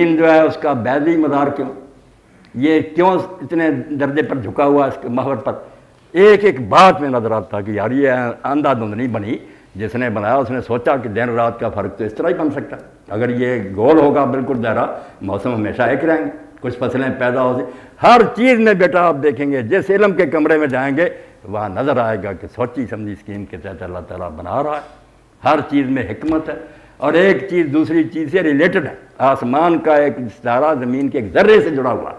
دین جو ہے اس کا بیضی مدار کیوں، یہ کیوں اتنے درجے پر جھکا ہوا اس کے محور پر، ایک ایک بات میں نظر آتا کہ یار یہ اندھا دھند نہیں بنی، جس نے بنایا اس نے سوچا کہ دن رات کا فرق تو اس طرح ہی بن سکتا ہے، اگر یہ گول ہوگا بالکل دائرہ، موسم ہمیشہ ایک رہیں گے، کچھ فصلیں پیدا ہو سی، ہر چیز میں بیٹا آپ دیکھیں گے جس علم کے کمرے میں جائیں گے وہاں نظر آئے گا کہ سوچی سمجھی اسکیم کے تحت اللہ تعالیٰ بنا رہا ہے، ہر چیز میں حکمت ہے، اور ایک چیز دوسری چیز سے ریلیٹڈ ہے، آسمان کا ایک ستارہ زمین کے ایک ذرے سے جڑا ہوا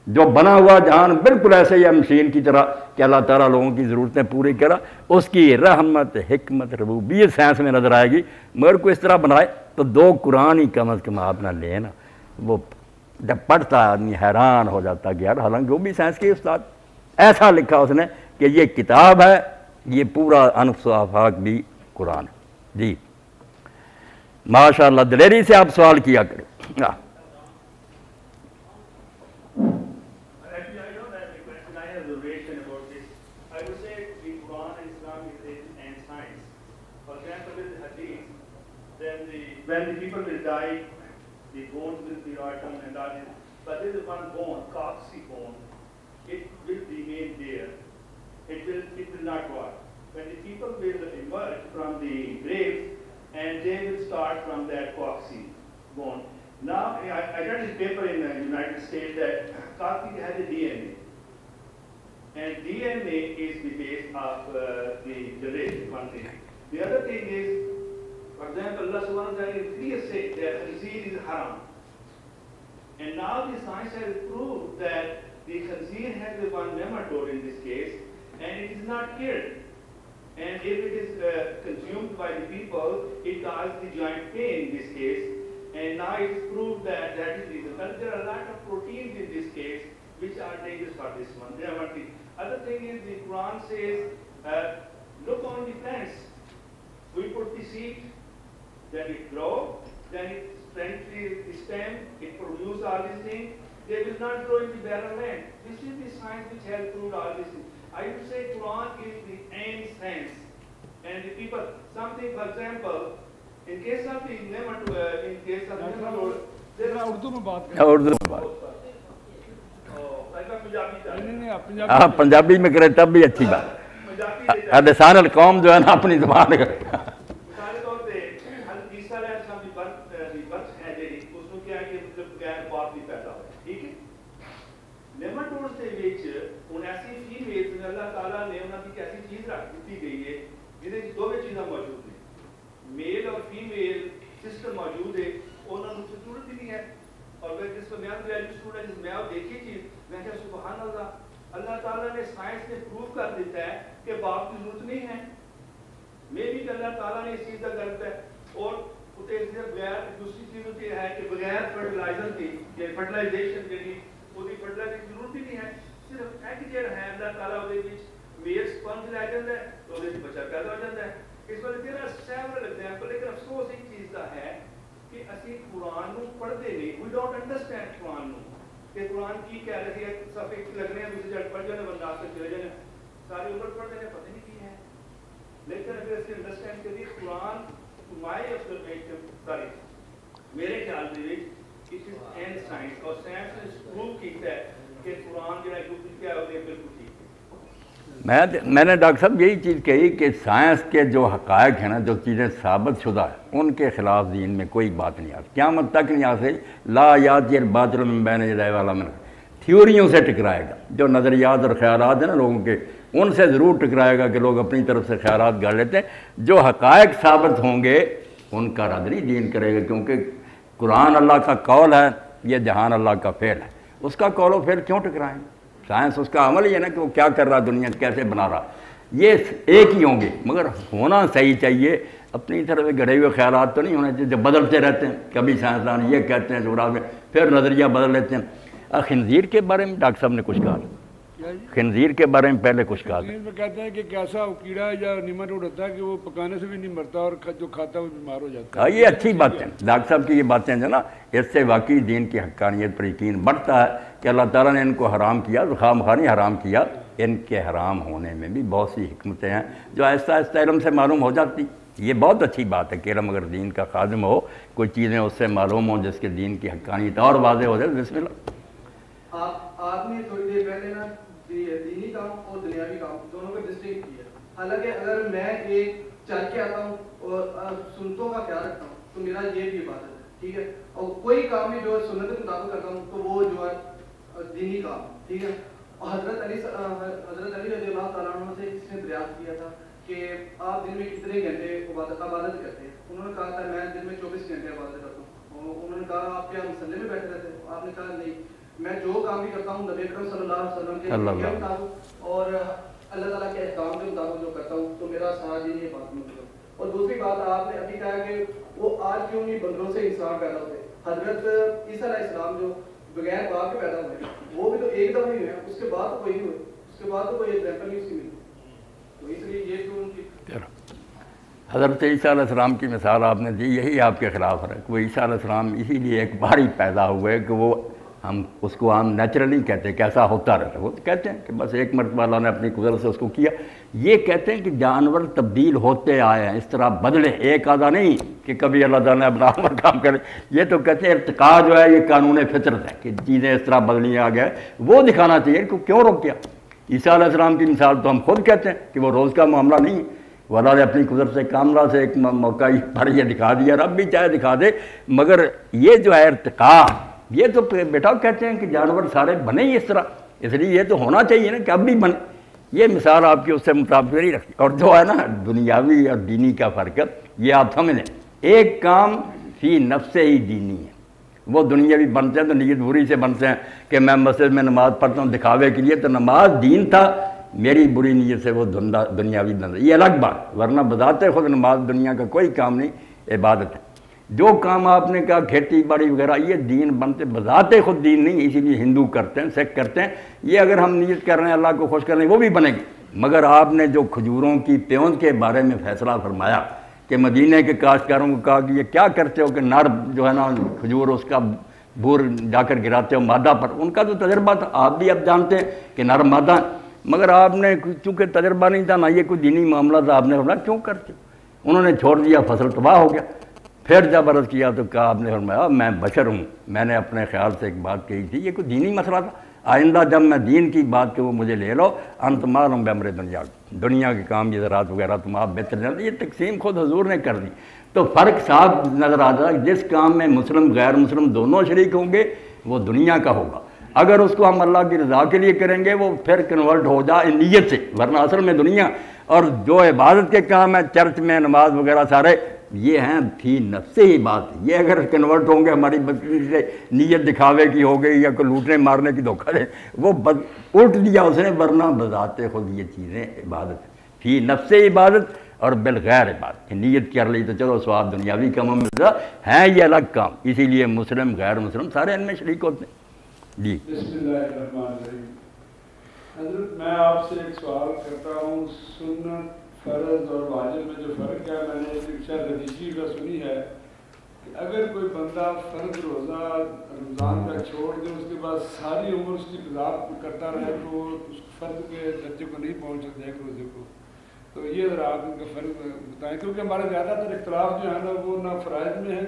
جو بنا ہوا جہان بالکل ایسے ہی ہے مشین کی طرح کہ اللہ تعالیٰ لوگوں کی ضرورتیں پوری کرا، اس کی رحمت حکمت ربوبیت سائنس میں نظر آئے گی، مگر کو اس طرح بنائے تو دو قرآن ہی کم از کم آپ نہ لیں نا، وہ جب پڑھتا آدمی حیران ہو جاتا کہ یار حالانکہ وہ بھی سائنس کے استاد، ایسا لکھا اس نے کہ یہ کتاب ہے، یہ پورا انفس و آفاق بھی قرآن ہے۔ جی ماشاءاللہ دلیری سے آپ سوال کیا کریں۔ When the people will die, the bones will be rotten and that is, but there is one bone, coccyx bone, it will remain there. It will not go out. When the people will emerge from the graves and they will start from that coccyx bone. Now, I read this paper in the United States that coccyx has a DNA. And DNA is the base of the generation, one thing. The other thing is, for example, Allah subhanahu wa ta'ala clearly said that khanzeer is haram. And now the science has proved that the khanzeer has one nematode in this case, and it is not killed. And if it is consumed by the people, it causes the joint pain in this case. And now it is proved that that is the reason. But there are a lot of proteins in this case which are dangerous for this one. There are one thing. Other thing is the Quran says, look on the plants. We put the seed, then it grows, then it strengthens the stem, it produces all these things. They will not grow in the barren land. This is the science which has proved all these things. I would say Quran is the end science. And the people, something, for example, in case of the nematode, there are Urdu میں بات آپ پنجابی میں کریں تب بھی اچھی بات، لسان القوم جو ہے نا اپنی زبان کرے۔ میل اور فیمیل سسٹم موجود ہے، انہوں نے ضرورت ہی نہیں ہے، اور جس کو میاں ویلیو اسٹوڈنٹ جس میں آپ دیکھی چیز میں کہا سبحان اللہ، اللہ تعالیٰ نے سائنس نے پروو کر دیتا ہے کہ باپ کی ضرورت نہیں ہے، میں بھی کہ اللہ تعالیٰ نے اس چیز کا کرتا ہے، اور بغیر دوسری چیز ہوتی ہے کہ بغیر فرٹیلائزر کی یا فرٹیلائزیشن کے لیے وہ فرٹیلائزر کی ضرورت ہی نہیں ہے، صرف ایک جڑ ہے اللہ تعالیٰ وہ میل سپنج لے جاتا ہے تو وہ بچہ پیدا ہو جاتا ہے۔ اس وجہ سے نا سیورل ایگزامپل، لیکن افسوس ایک چیز کا ہے کہ اسی قرآن کو پڑھتے نہیں، وی ڈونٹ انڈرسٹینڈ قرآن کہ قرآن کی کیا لگی ہے، صفحے لگنے ہیں دوسری جڑ پڑھ جانے بندہ سے چلے جانے ساری عمر پڑھتے ہیں پتہ نہیں کی ہے، لیکن اگر اس کے انڈرسٹینڈ کریے قرآن مائی آبزرویشن ساری میرے خیال میں اٹ از اینڈ سائنس، اور سائنس نے پروو کیتا ہے کہ قرآن جو ہے کیا ہوتے ہیں بالکل ٹھیک ہے۔ میں نے ڈاکٹر صاحب یہی چیز کہی کہ سائنس کے جو حقائق ہیں نا، جو چیزیں ثابت شدہ ہیں ان کے خلاف دین میں کوئی بات نہیں آتی، قیامت تک نہیں آ سکتی۔ لا یاتی الباطل من بین یدیہ ولا من خلفہ، تھیوریوں سے ٹکرائے گا، جو نظریات اور خیالات ہیں نا لوگوں کے، ان سے ضرور ٹکرائے گا کہ لوگ اپنی طرف سے خیالات گڑھ لیتے ہیں، جو حقائق ثابت ہوں گے ان کا رد نہیں دین کرے گا، کیونکہ قرآن اللہ کا قول ہے، یہ جہان اللہ کا فعل ہے، اس کا قول و فعل کیوں ٹکرائیں گے؟ سائنس اس کا عمل ہی ہے نا کہ وہ کیا کر رہا، دنیا کیسے بنا رہا، یہ ایک ہی ہوں گے، مگر ہونا صحیح چاہیے، اپنی طرف گڑھے ہوئے خیالات تو نہیں ہونے چاہیے جو بدلتے رہتے ہیں، کبھی سائنسدان یہ کہتے ہیں جغرافیہ میں پھر نظریہ بدل لیتے ہیں۔ خنزیر کے بارے میں ڈاکٹر صاحب نے کچھ کہا، خنزیر کے بارے میں پہلے کچھ کہا، خنزیر میں کہتے ہیں کہ کیسا کیڑا یا نیماٹوڈ ہوتا ہے کہ وہ پکانے سے بھی نہیں مرتا اور جو کھاتا ہے وہ بیمار ہو جاتا ہے۔ یہ اچھی بات ہے ڈاکٹر صاحب کی یہ باتیں جو نا، اس سے واقعی دین کی حقانیت پر یقین بڑھتا ہے کہ اللہ تعالیٰ نے ان کو حرام کیا، خام خانی حرام کیا، ان کے حرام ہونے میں بھی بہت سی حکمتیں ہیں جو آہستہ آہستہ علم سے معلوم ہو جاتی، یہ بہت اچھی بات ہے کہ علم اگر دین کا خادم ہو، کوئی چیزیں اس سے معلوم ہوں جس کے دین کی حقانیت اور واضح ہو جائے، بسم اللہ۔ آپ نے تھوڑی دیر پہلے نا دینی کام اور دنیاوی کام دونوں کو ڈسٹنکٹ کیا، حالانکہ اگر میں ایک چل کے آتا ہوں اور سنتوں کا خیال رکھتا ہوں تو میرا یہ بھی عبادت ہے، ٹھیک ہے، اور کوئی کام بھی جو ہے سنت کے مطابق کرتا ہوں تو وہ جو ہے دینی کام، ٹھیک ہے۔ اور حضرت علی رضی اللہ تعالیٰ عنہ سے کسی نے دریافت کیا تھا کہ آپ دن میں کتنے گھنٹے عبادت کرتے ہیں؟ انہوں نے کہا تھا میں دن میں 24 گھنٹے عبادت کرتا ہوں۔ انہوں نے کہا آپ کیا مسلح میں بیٹھے رہتے ہیں؟ آپ نے کہا نہیں، میں جو کام بھی کرتا ہوں نبی اکرم صلی اللہ علیہ وسلم کے مطابق اور اللہ تعالیٰ کے احکام کے مطابق جو کرتا ہوں تو میرا سارا دین یہ بات مطلب۔ اور دوسری بات آپ نے ابھی کہا کہ وہ آج کیوں نہیں بندوں سے انسان پیدا ہوتے؟ حضرت عیسیٰ علیہ السلام جو بغیر باپ کے پیدا ہوئے وہ بھی تو ایک دم ہی ہوئے، اس کے بعد تو کوئی نہیں ہوئے، اس کے بعد تو کوئی ایگزامپل نہیں اس کی ملی، تو اس لیے یہ کیوں ان کی حضرت عیسیٰ علیہ السلام کی مثال آپ نے دی، یہی آپ کے خلاف ہے کہ وہ عیسیٰ علیہ السلام اسی لیے ایک بار ہی پیدا ہوئے کہ وہ ہم اس کو عام نیچرلی کہتے ہیں کہ ایسا ہوتا رہتا ہے، وہ کہتے ہیں کہ بس ایک مرتبہ اللہ نے اپنی قدرت سے اس کو کیا۔ یہ کہتے ہیں کہ جانور تبدیل ہوتے آئے ہیں، اس طرح بدلے، ایک آدھا نہیں کہ کبھی اللہ تعالیٰ نے اپنا عمل کام کرے۔ یہ تو کہتے ہیں ارتقاء جو ہے یہ قانون فطرت ہے کہ چیزیں اس طرح بدلنی آ گیا، وہ دکھانا چاہیے کہ کیوں روک کیا۔ عیسیٰ علیہ السلام کی مثال تو ہم خود کہتے ہیں کہ وہ روز کا معاملہ نہیں ہے، وہ اللہ نے اپنی قدرت سے کاملہ سے ایک موقع پر یہ دکھا دیا، رب بھی چاہے دکھا دے، مگر یہ جو ہے ارتقاء، یہ تو بیٹا کہتے ہیں کہ جانور سارے بنے ہی اس طرح، اس لیے یہ تو ہونا چاہیے نا کہ اب بھی بنے۔ یہ مثال آپ کی اس سے مطابق نہیں رکھتی۔ اور جو ہے نا دنیاوی اور دینی کا فرق، یہ آپ سمجھ لیں، ایک کام فی نفس ہی دینی ہے، وہ دنیاوی بنتے ہیں تو نیت بری سے بنتے ہیں کہ میں مسجد میں نماز پڑھتا ہوں دکھاوے کے لیے، تو نماز دین تھا، میری بری نیت سے وہ دنیاوی بن، یہ الگ بات، ورنہ بذات خود نماز دنیا کا کوئی کام نہیں، عبادت ہے۔ جو کام آپ نے کہا کھیتی باڑی وغیرہ یہ دین بنتے بذات خود دین نہیں، اسی لیے ہندو کرتے ہیں، سکھ کرتے ہیں، یہ اگر ہم نیت کر رہے ہیں اللہ کو خوش کر رہے ہیں وہ بھی بنے گی۔ مگر آپ نے جو کھجوروں کی پیوند کے بارے میں فیصلہ فرمایا کہ مدینے کے کاشتکاروں کو کہا کہ یہ کیا کرتے ہو کہ نر جو ہے نا کھجور اس کا بور جا کر گراتے ہو مادہ پر، ان کا تو تجربہ تھا، آپ بھی اب جانتے ہیں کہ نر مادہ، مگر آپ نے چونکہ تجربہ نہیں تھا نہ یہ کوئی دینی معاملہ تھا، آپ نے فرمایا کیوں کرتے ہو؟ انہوں نے چھوڑ دیا، فصل تباہ ہو گیا۔ پھر جب عرض کیا تو کہا آپ نے فرمایا میں بشر ہوں، میں نے اپنے خیال سے ایک بات کہی تھی، یہ کوئی دینی مسئلہ تھا، آئندہ جب میں دین کی بات کہ وہ مجھے لے لو، انت معلوم بامر دنیا کے کام یہ زراعت وغیرہ تم آپ بہتر جانتے، یہ تقسیم خود حضور نے کر دی، تو فرق صاف نظر آتا ہے، جس کام میں مسلم غیر مسلم دونوں شریک ہوں گے وہ دنیا کا ہوگا، اگر اس کو ہم اللہ کی رضا کے لیے کریں گے وہ پھر کنورٹ ہو جائے نیت سے، ورنہ اصل میں دنیا، اور جو عبادت کے کام ہے چرچ میں نماز وغیرہ سارے یہ ہیں فی نفس ہی بات، یہ اگر کنورٹ ہوں گے ہماری سے نیت دکھاوے کی ہو گئی یا کوئی لوٹنے مارنے کی دھوکہ دے، وہ الٹ دیا اس نے، ورنہ بذات خود یہ چیزیں عبادت ہے، فی نفس عبادت اور بالغیر عبادت، نیت کر لی تو چلو ثواب دنیاوی کاموں میں ہیں، یہ الگ کام، اسی لیے مسلم غیر مسلم سارے ان میں شریک ہوتے ہیں۔ جی بسم اللہ الرحمن الرحیم۔ حضرت میں آپ سے ایک سوال کرتا ہوں، سنت فرض اور واجب میں جو فرق ہے، میں نے ایک شاید حدیثی کا سنی ہے کہ اگر کوئی بندہ فرض روزہ رمضان کا چھوڑ دے، اس کے بعد ساری عمر اس کی قضا کرتا رہے تو وہ اس فرض کے درجے کو نہیں پہنچ سکتا ایک روزے کو، تو یہ ذرا آپ ان کا فرق بتائیں، کیونکہ ہمارے زیادہ تر اختلاف جو ہے نا وہ نہ فرائض میں ہے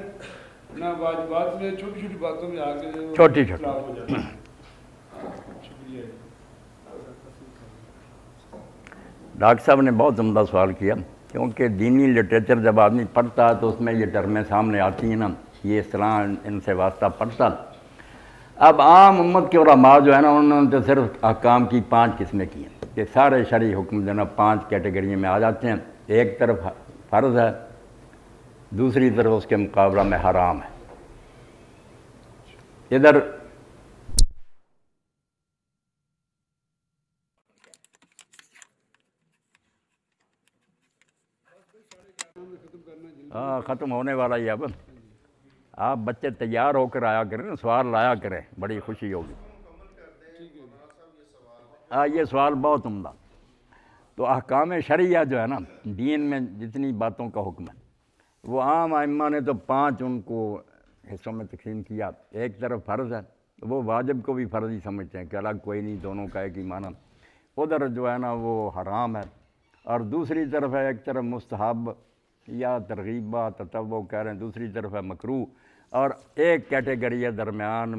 نہ واجبات میں، چھوٹی چھوٹی باتوں میں آ کے چھوٹی اختلاف ہو جاتا ہے۔ شکریہ۔ ڈاکٹر صاحب نے بہت عمدہ سوال کیا، کیونکہ دینی لٹریچر جب آدمی پڑھتا ہے تو اس میں یہ ٹرمیں سامنے آتی ہیں نا، یہ اس طرح ان سے واسطہ پڑھتا۔ اب عام امت کے علماء جو ہے نا انہوں نے تو صرف احکام کی 5 قسمیں کی ہیں کہ سارے شرعی حکم جو ہے نا 5 کیٹیگریوں میں آ جاتے ہیں، ایک طرف فرض ہے، دوسری طرف اس کے مقابلہ میں حرام ہے۔ ادھر ختم ہونے والا ہی اب، آپ بچے تیار ہو کر آیا کریں، سوال لایا کریں، بڑی خوشی ہوگی۔ یہ سوال بہت عمدہ۔ تو احکام شرعیہ جو ہے نا دین میں جتنی باتوں کا حکم ہے، وہ عام ائمہ نے تو 5 ان کو حصوں میں تقسیم کیا۔ ایک طرف فرض ہے، وہ واجب کو بھی فرض ہی سمجھتے ہیں کہ الگ کوئی نہیں، دونوں کا ایک ہی معنی۔ ادھر جو ہے نا وہ حرام ہے، اور دوسری طرف ہے ایک طرف مستحب یا ترغیبات تتو کہہ رہے ہیں، دوسری طرف ہے مکروہ، اور ایک کیٹیگری ہے درمیان